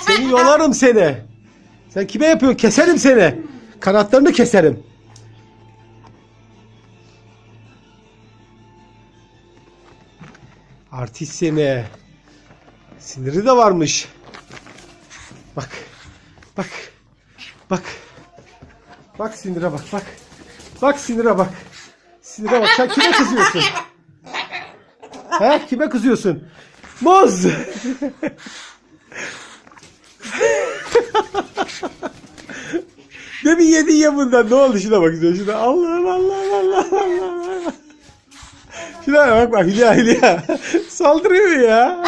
Seni yolarım seni. Sen kime yapıyorsun? Keserim seni. Kanatlarını keserim. Artist seni. Siniri de varmış. Bak. Bak. Bak. Bak sinire bak. Bak. Bak sinire bak. Sinire bak. Sen kime kızıyorsun? He? Kime kızıyorsun? Muz. Demin yedin ya bundan. Ne oldu? Şuna bak. Şuna. Allah'ım Allah'ım Allah'ım Allah'ım. Şuna bak bak. Hülya. Saldırıyor ya.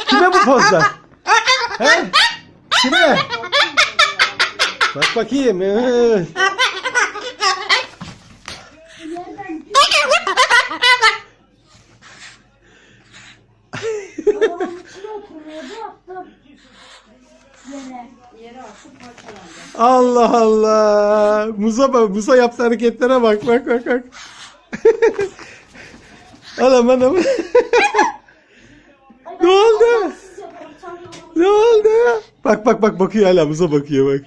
Kime bu pozlar? He? Kime? Bak bakayım. Allah Allah. Muza bak. Muza yaptığı hareketlere bak. Bak bak bak. Anam anam. Ne oldu? Ne oldu? Bak bak bak bakıyor hala. Muza bakıyor bak.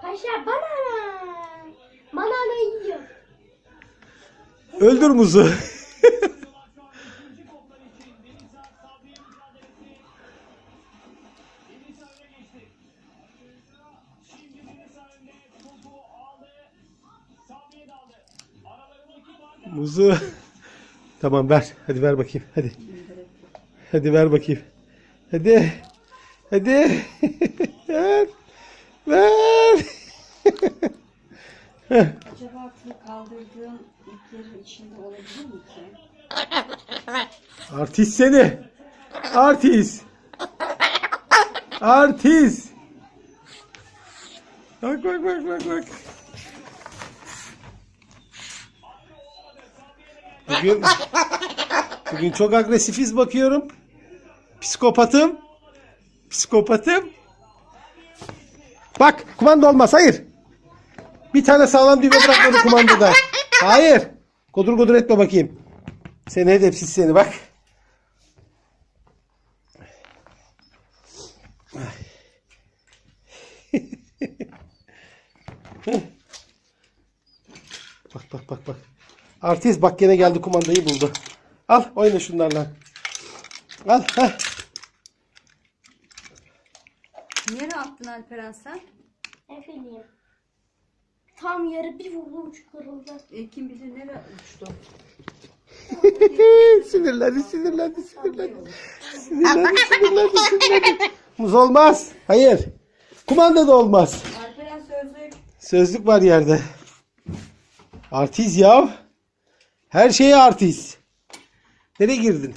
Paşa banana. Banana yiyor. Öldür muzu. Muzu. Tamam ver. Hadi ver bakayım. Hadi. Hadi ver bakayım. Hadi. Hadi. Ver. Ver. Acaba kaldırdığım iplerin içinde olabilir mi ki? Artist seni. Artist. Artist. Bak bak bak bak bak. Bugün çok agresifiz bakıyorum. Psikopatım. Psikopatım. Bak kumanda olmaz. Hayır. Bir tane sağlam düğme bırak beni kumandada. Hayır. Kodur kodur etme bakayım. Seni hedefsiz seni bak. Bak bak bak bak. Artist bak gene geldi kumandayı buldu. Al oyna şunlarla. Al. Heh. Nereye attın Alperen sen? Efendim. Tam yarı bir vurdum kırıldı. Kim bilir nereye uçtu? Sinirlendi. Sinirlendi. Muz olmaz. Hayır. Kumanda da olmaz. Alperen sözlük. Sözlük var yerde. Artist ya. Her şeye artist. Nereye girdin?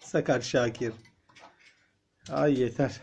Sakar Şakir. Ay yeter.